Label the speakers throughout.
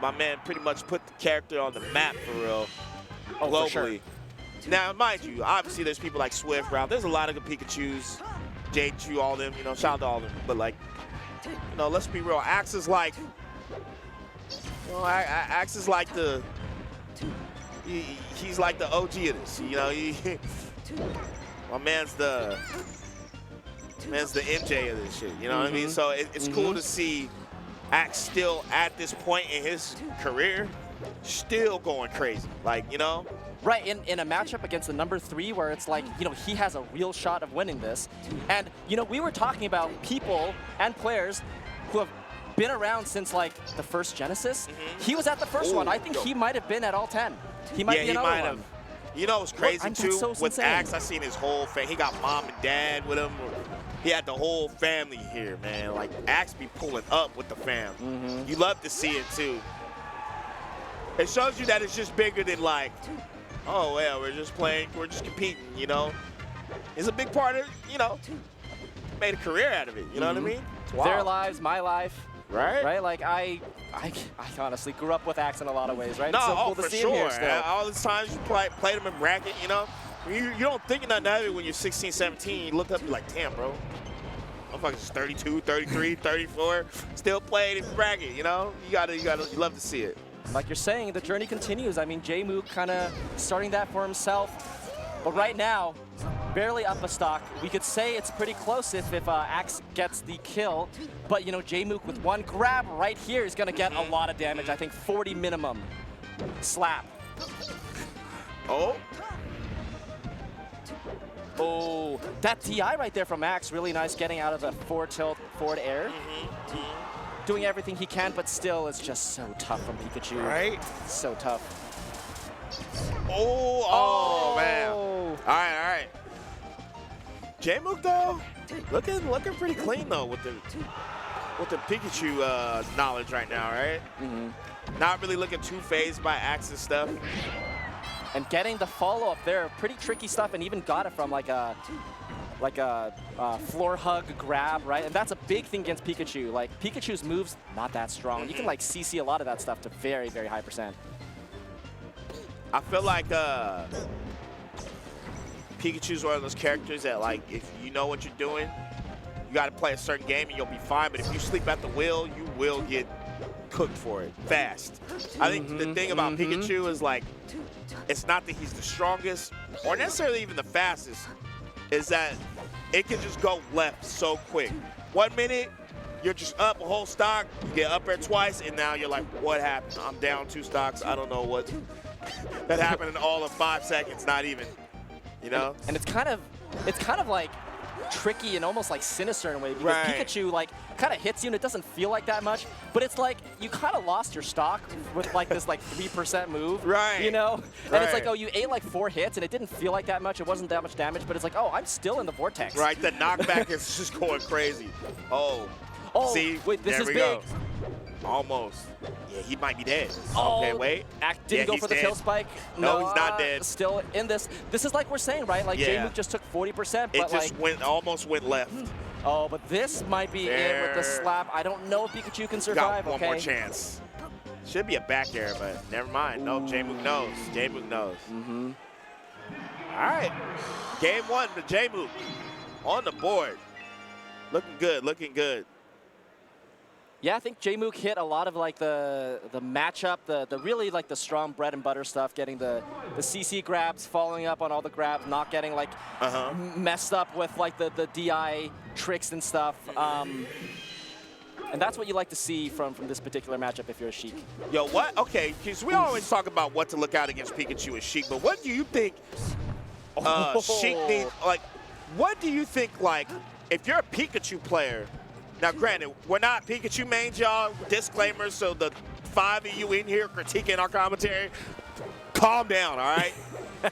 Speaker 1: my man pretty much put the character on the map for real,
Speaker 2: globally. For sure.
Speaker 1: Now, mind you, obviously there's people like Swift, Ralph. There's a lot of good Pikachus, Jade Chu, all them. You know, shout out to all them. But like, you know, let's be real. Axe is like, you know, Axe is like the. He's like the OG of this. You know, my man's the MJ of this shit. You know what I mean? So it's cool to see Axe still at this point in his career, still going crazy. Like, you know.
Speaker 2: Right, in a matchup against the number 3 where it's like, you know, he has a real shot of winning this. And, you know, we were talking about people and players who have been around since, like, the first Genesis. He was at the first one. I think he might have been at all 10. He might be another one.
Speaker 1: You know what's crazy, too?
Speaker 2: So
Speaker 1: with Axe, I seen his whole family. He got mom and dad with him. He had the whole family here, man. Like, Axe be pulling up with the fam. You love to see it, too. It shows you that it's just bigger than, like, oh, well, we're just playing, we're just competing, you know? It's a big part of, you know, made a career out of it, you know what I mean?
Speaker 2: Wow. Their lives, my life.
Speaker 1: Right?
Speaker 2: Right? Like, I honestly grew up with Axe in a lot of ways, right?
Speaker 1: No,
Speaker 2: it's so cool to
Speaker 1: for
Speaker 2: see
Speaker 1: sure.
Speaker 2: him here still.
Speaker 1: All the times you played them in bracket, you know? You don't think of nothing of it when you're 16, 17. You look up and you're like, damn, bro. Motherfuckers 32, 33, 34, still playing in bracket, you know? You love to see it.
Speaker 2: Like you're saying, the journey continues. I mean, Jmook kind of starting that for himself. But right now, barely up a stock. We could say it's pretty close if Axe gets the kill. But, you know, Jmook with one grab right here is going to get a lot of damage. I think 40 minimum. Slap.
Speaker 1: Oh.
Speaker 2: Oh, that TI right there from Axe, really nice getting out of the forward tilt, forward air. Doing everything he can, but still it's just so tough from Pikachu.
Speaker 1: Right?
Speaker 2: So tough.
Speaker 1: Oh, man. All right. Jmook though, looking pretty clean though with the Pikachu knowledge right now, right? Not really looking too phased by Axe's stuff.
Speaker 2: And getting the follow-up there, pretty tricky stuff, and even got it from like a floor hug grab, right? And that's a big thing against Pikachu. Like, Pikachu's moves, not that strong. You can, like, CC a lot of that stuff to very, very high percent.
Speaker 1: I feel like Pikachu's one of those characters that, like, if you know what you're doing, you got to play a certain game and you'll be fine. But if you sleep at the wheel, you will get cooked for it fast. I think the thing about Pikachu is, like, it's not that he's the strongest or necessarily even the fastest, is that it can just go left so quick. 1 minute, you're just up a whole stock, you get up there twice, and now you're like, what happened? I'm down 2 stocks, I don't know what. That happened in all of 5 seconds, not even, you know?
Speaker 2: And it's kind of like tricky and almost like sinister in a way, because Pikachu like kind of hits you and it doesn't feel like that much, but it's like you kind of lost your stock with like this like 3% move, you know? And it's like, oh, you ate like 4 hits and it didn't feel like that much, it wasn't that much damage, but it's like, oh, I'm still in the vortex.
Speaker 1: Right, the knockback is just going crazy. Oh, see,
Speaker 2: wait, this is big.
Speaker 1: Go. Almost. Yeah, he might be dead. Okay, wait.
Speaker 2: Act didn't go for the kill spike.
Speaker 1: No, he's not dead.
Speaker 2: Still in this. This is like we're saying, right? Like Jmook just took 40%, but
Speaker 1: it just almost went left.
Speaker 2: Oh, but this might be it with the slap. I don't know if Pikachu can survive.
Speaker 1: Got one more chance. Should be a back air, but never mind. No, Jmook knows. Jmook knows. All right. Game 1 to Jmook on the board. Looking good, looking good.
Speaker 2: Yeah, I think Jmook hit a lot of like the matchup, the really like the strong bread and butter stuff, getting the CC grabs, following up on all the grabs, not getting like messed up with like the DI tricks and stuff. And that's what you like to see from this particular matchup if you're a Sheik.
Speaker 1: Yo, what? Okay, because we always talk about what to look out against Pikachu and Sheik, but what do you think Sheik needs, like, what do you think, like, if you're a Pikachu player, now, granted, we're not Pikachu mains, y'all. Disclaimer, so the 5 of you in here critiquing our commentary, calm down, all right?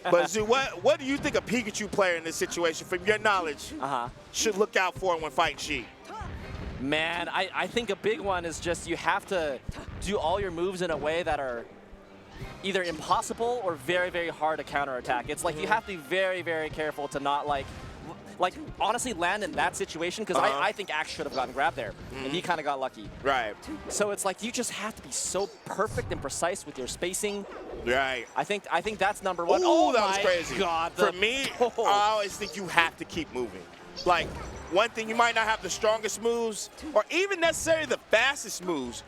Speaker 1: But, Zoo, what do you think a Pikachu player in this situation, from your knowledge, should look out for when fighting Sheik?
Speaker 2: Man, I think a big one is just you have to do all your moves in a way that are either impossible or very, very hard to counterattack. It's like you have to be very, very careful to not, like, like, honestly land in that situation, because I think Axe should have gotten grabbed there, and he kind of got lucky.
Speaker 1: Right.
Speaker 2: So it's like you just have to be so perfect and precise with your spacing.
Speaker 1: Right.
Speaker 2: I think that's number one.
Speaker 1: Ooh,
Speaker 2: Oh,
Speaker 1: that was
Speaker 2: my
Speaker 1: crazy.
Speaker 2: God.
Speaker 1: For me, I always think you have to keep moving. Like, one thing, you might not have the strongest moves or even necessarily the fastest moves,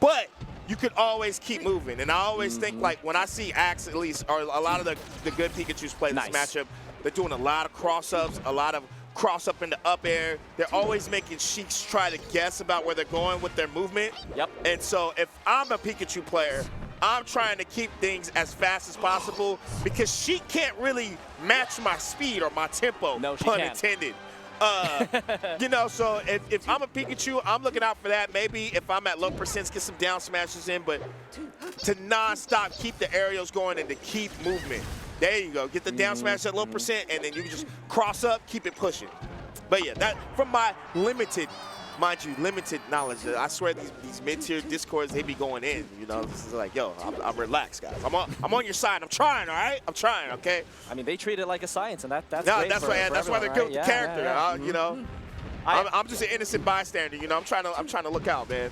Speaker 1: but you could always keep moving. And I always think, like, when I see Axe, at least, or a lot of the good Pikachus play this matchup, they're doing a lot of cross-ups, a lot of cross-up into up air. They're always making Sheiks try to guess about where they're going with their movement.
Speaker 2: Yep.
Speaker 1: And so if I'm a Pikachu player, I'm trying to keep things as fast as possible because Sheik can't really match my speed or my tempo,
Speaker 2: no,
Speaker 1: pun intended. You know, so if I'm a Pikachu, I'm looking out for that. Maybe if I'm at low percents, get some down smashes in, but to non-stop keep the aerials going and to keep movement. There you go. Get the down smash at low percent, and then you can just cross up, keep it pushing. But yeah, that from my limited, mind you, limited knowledge, I swear these mid-tier Discords, they be going in. You know, this is like, yo, I'm relaxed, guys. I'm on your side. I'm trying, all right? I'm trying, okay?
Speaker 2: I mean, they treat it like a science, and that's
Speaker 1: no,
Speaker 2: great
Speaker 1: that's
Speaker 2: for,
Speaker 1: why
Speaker 2: for
Speaker 1: that's why they're good with the character. You know, I'm just an innocent bystander. You know, I'm trying to look out, man.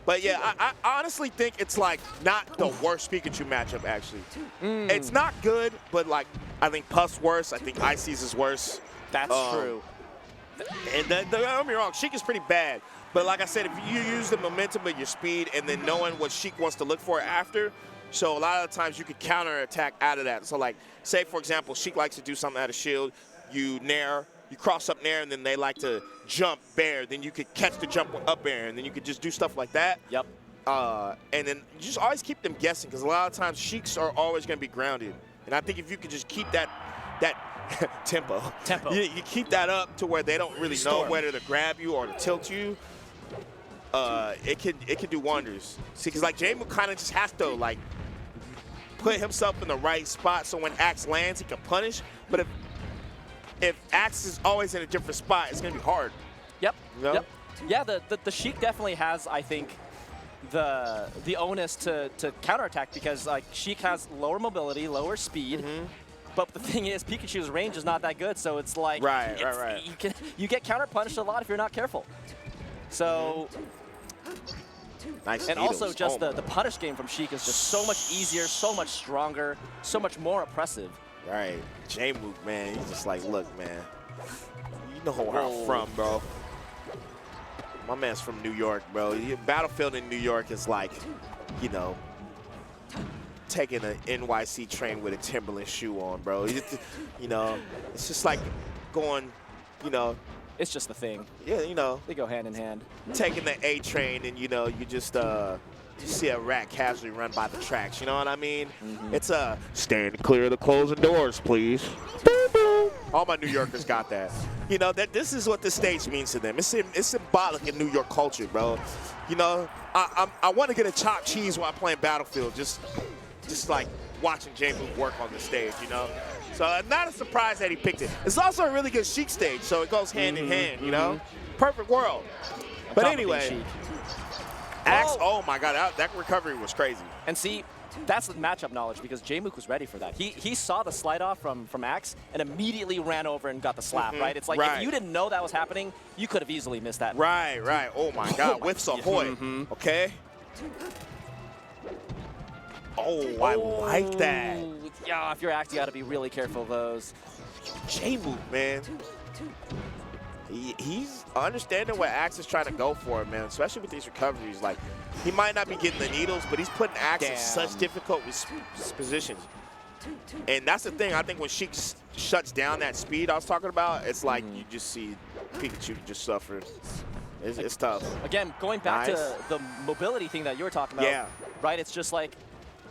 Speaker 1: But yeah, I honestly think it's like not the worst Pikachu matchup, actually. It's not good, but like I think Puff's worse. I think Icy's is worse.
Speaker 2: That's true.
Speaker 1: And don't get me wrong, Sheik is pretty bad. But like I said, if you use the momentum of your speed and then knowing what Sheik wants to look for after, so a lot of the times you could counterattack out of that. So like, say for example, Sheik likes to do something out of shield, you nair, you cross up nair, and then they like to jump bear, then you could catch the jump up air, and then you could just do stuff like that.
Speaker 2: Yep.
Speaker 1: And then you just always keep them guessing, because a lot of times Sheiks are always going to be grounded. And I think if you could just keep that tempo. You keep that up to where they don't really know whether to grab you or to tilt you. It can do wonders. See, because like Jmook kind of just has to like put himself in the right spot so when Axe lands, he can punish. But if Axe is always in a different spot, it's gonna be hard.
Speaker 2: Yep.
Speaker 1: You know?
Speaker 2: Yep. Yeah, the Sheik definitely has, I think, the onus to counterattack, because like Sheik has lower mobility, lower speed. But the thing is, Pikachu's range is not that good, so it's like
Speaker 1: right.
Speaker 2: You get counter punished a lot if you're not careful. So
Speaker 1: nice.
Speaker 2: And also just the punish game from Sheik is just so much easier, so much stronger, so much more oppressive.
Speaker 1: Right. Jmook, man, he's just like, look, man, you know where I'm from, bro. My man's from New York, bro. Battlefield in New York is like, you know, taking an NYC train with a Timberland shoe on, bro. You know, it's just like going, you know.
Speaker 2: It's just the thing.
Speaker 1: Yeah, you know.
Speaker 2: They go hand in hand.
Speaker 1: Taking the A train and, you know, you just you see a rat casually run by the tracks, you know what I mean? It's a stand clear of the closing doors, please. All my New Yorkers got that. You know, that this is what the stage means to them. It's symbolic in New York culture, bro. You know, I want to get a chopped cheese while playing Battlefield, just like watching Jmook work on the stage, you know? So I'm not a surprise that he picked it. It's also a really good Sheik stage, so it goes hand in hand, you know? Perfect world. But anyway, Axe, oh my God, that recovery was crazy.
Speaker 2: And see, that's the matchup knowledge, because Jmook was ready for that. He saw the slide off from Axe and immediately ran over and got the slap, right? It's like if you didn't know that was happening, you could have easily missed that.
Speaker 1: Right. Oh my God, whiffs ahoy, okay? Oh, I like that.
Speaker 2: Yeah, if you're Axe, you got to be really careful of those.
Speaker 1: Jmook, man. He's understanding what Axe is trying to go for, man, especially with these recoveries. Like, he might not be getting the needles, but he's putting Axe in such difficult positions. And that's the thing. I think when Sheik shuts down that speed I was talking about, it's like you just see Pikachu just suffer. It's tough. Again,
Speaker 2: going back to the mobility thing that you were talking about, right? It's just like,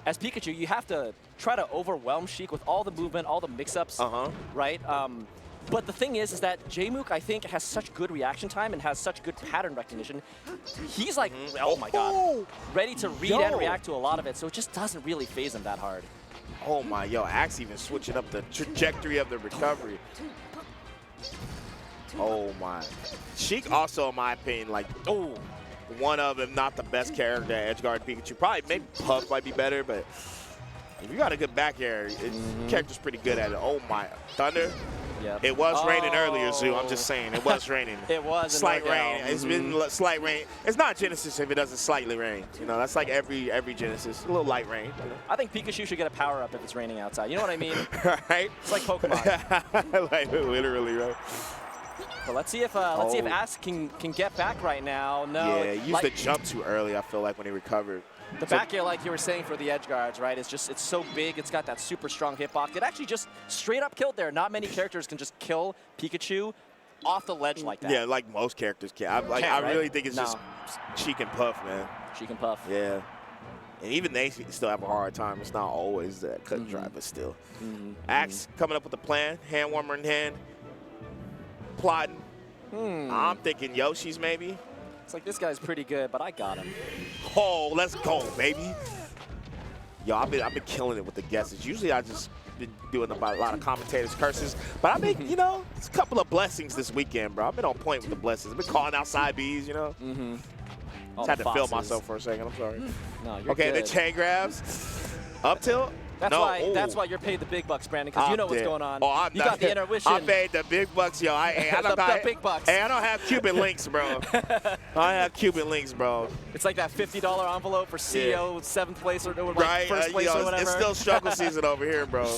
Speaker 2: as Pikachu, you have to try to overwhelm Sheik with all the movement, all the mix-ups, right? But the thing is that Jmook, I think, has such good reaction time and has such good pattern recognition. He's like, oh my God, ready to read and react to a lot of it, so it just doesn't really phase him that hard.
Speaker 1: Oh my, Axe even switching up the trajectory of the recovery. Oh my. Sheik also, in my opinion, like, one of, if not the best character at edgeguard Pikachu. Probably, maybe Puff might be better, but if you got a good back air, character's pretty good at it. Oh my, Thunder.
Speaker 2: Yep.
Speaker 1: It was raining earlier, Zoo. I'm just saying. It was raining.
Speaker 2: It was.
Speaker 1: Slight rain. It's been slight rain. It's not Genesis if it doesn't slightly rain. You know, that's like every Genesis. A little light rain. You know?
Speaker 2: I think Pikachu should get a power-up if it's raining outside. You know what I mean?
Speaker 1: Right?
Speaker 2: It's like Pokemon.
Speaker 1: Like, literally, right?
Speaker 2: But let's see if Axe can get back right now. No.
Speaker 1: Yeah, he used to jump too early, I feel like, when he recovered.
Speaker 2: The back air, like you were saying, for the edge guards, right? It's so big. It's got that super strong hitbox. It actually just straight up killed there. Not many characters can just kill Pikachu off the ledge like that.
Speaker 1: Yeah, like most characters can. I really think it's just Sheik and Puff, man.
Speaker 2: Sheik and Puff.
Speaker 1: Yeah. And even they still have a hard time. It's not always that cut and dry, but still. Axe coming up with a plan. Hand warmer in hand. Plotting. I'm thinking Yoshi's maybe.
Speaker 2: It's like, this guy's pretty good, but I got him.
Speaker 1: Oh, let's go, baby. Yo, I've been killing it with the guesses. Usually I just been doing a lot of commentators' curses. But I've been, you know, it's a couple of blessings this weekend, bro. I've been on point with the blessings. I've been calling out side Bs, you know. Just had to film myself for a second. I'm sorry.
Speaker 2: No, you're
Speaker 1: okay,
Speaker 2: good.
Speaker 1: the chain grabs. Up tilt.
Speaker 2: That's why you're paid the big bucks, Brandon, because you know what's going on.
Speaker 1: Oh,
Speaker 2: you got the intuition.
Speaker 1: I paid the big bucks, yo.
Speaker 2: The big bucks.
Speaker 1: Hey, I don't have Cuban links, bro. I have Cuban links, bro.
Speaker 2: It's like that $50 envelope for CEO 7th place or like
Speaker 1: right?
Speaker 2: first place or whatever.
Speaker 1: It's still struggle season over here, bro.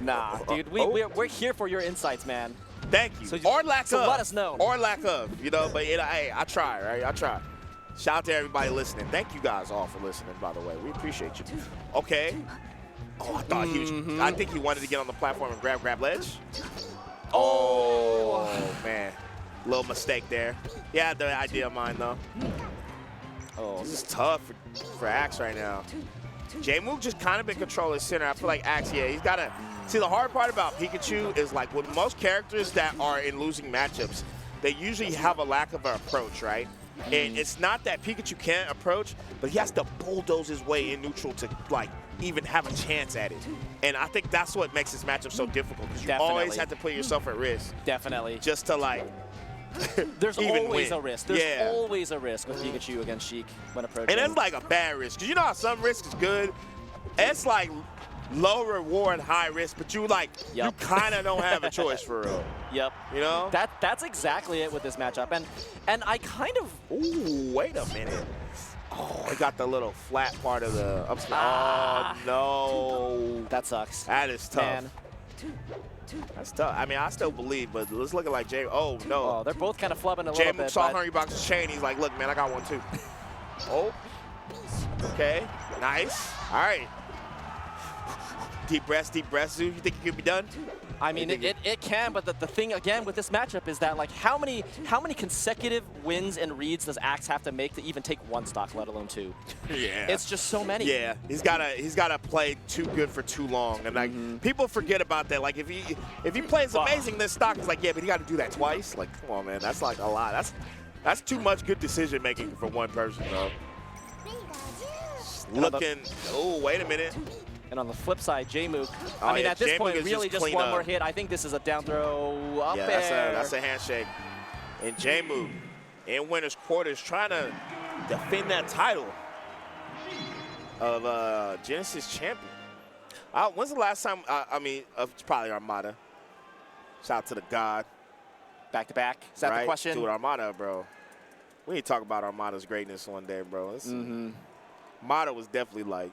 Speaker 2: Nah, dude, we're here for your insights, man.
Speaker 1: Thank you.
Speaker 2: So
Speaker 1: or lack of.
Speaker 2: let us know.
Speaker 1: Or lack of, you know. But hey, I try, right? I try. Shout out to everybody listening. Thank you guys all for listening, by the way. We appreciate you. Okay. Oh, I thought he was. I think he wanted to get on the platform and grab ledge. Oh, man. Little mistake there. He had the idea of mine, though. Oh, this is tough for Axe right now. Jmook just kind of been controlling center. I feel like Axe, yeah, he's got to. See, the hard part about Pikachu is, like, with most characters that are in losing matchups, they usually have a lack of an approach, right? And it's not that Pikachu can't approach, but he has to bulldoze his way in neutral to, like, even have a chance at it. And I think that's what makes this matchup so difficult, because you always have to put yourself at risk.
Speaker 2: Definitely.
Speaker 1: Just to, like,
Speaker 2: There's always a risk. There's
Speaker 1: always
Speaker 2: a risk with Pikachu against Sheik when approaching.
Speaker 1: And it's like a bad risk, because you know how some risk is good? It's like low reward, high risk, but you you kind of don't have a choice for real.
Speaker 2: Yep.
Speaker 1: You know?
Speaker 2: That's exactly it with this matchup. And I kind of...
Speaker 1: Ooh, wait a minute. Oh, it got the little flat part of the upside. Oh, no.
Speaker 2: That sucks.
Speaker 1: That is tough.
Speaker 2: Man.
Speaker 1: That's tough. I mean, I still believe, but it's looking like Jay. Oh, no.
Speaker 2: Oh, they're both kind of flubbing a little bit.
Speaker 1: Jmook saw Hungrybox's chain. He's like, look, man, I got one too. Oh. Okay. Nice. All right. Deep breath, Zoo. You think it could be done?
Speaker 2: I mean, it can, but the thing, again, with this matchup is that, like, how many consecutive wins and reads does Axe have to make to even take one stock, let alone two?
Speaker 1: Yeah.
Speaker 2: It's just so many.
Speaker 1: Yeah. He's gotta play too good for too long. And, like, people forget about that. Like, if he plays amazing, then stock is like, yeah, but he got to do that twice? Like, come on, man. That's, like, a lot. That's too much good decision-making for one person, bro. Looking. Oh, wait a minute.
Speaker 2: And on the flip side, Jmook, I mean, at this point, really just one more hit. I think this is a down throw up there.
Speaker 1: That's a handshake. And Jmook in winner's quarters trying to defend that title of Genesis champion. When's the last time, it's probably Armada. Shout out to the God.
Speaker 2: Back-to-back? Is that the question?
Speaker 1: Dude, Armada, bro. We need to talk about Armada's greatness one day, bro. Armada was definitely like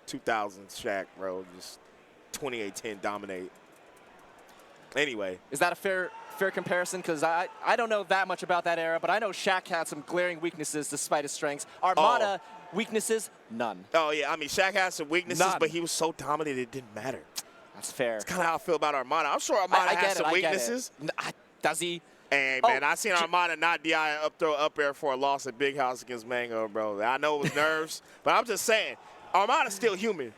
Speaker 1: 2000 Shaq, bro. Just 28-10 dominate. Anyway.
Speaker 2: Is that a fair comparison? Because I don't know that much about that era, but I know Shaq had some glaring weaknesses despite his strengths. Armada, weaknesses, none.
Speaker 1: Oh, yeah. I mean, Shaq had some weaknesses, but he was so dominant it didn't matter.
Speaker 2: That's fair.
Speaker 1: That's kind of how I feel about Armada. I'm sure Armada has some weaknesses.
Speaker 2: Does he?
Speaker 1: And, man, I seen Armada not DI up air for a loss at Big House against Mango, bro. I know it was nerves, but I'm just saying, Armada's still human.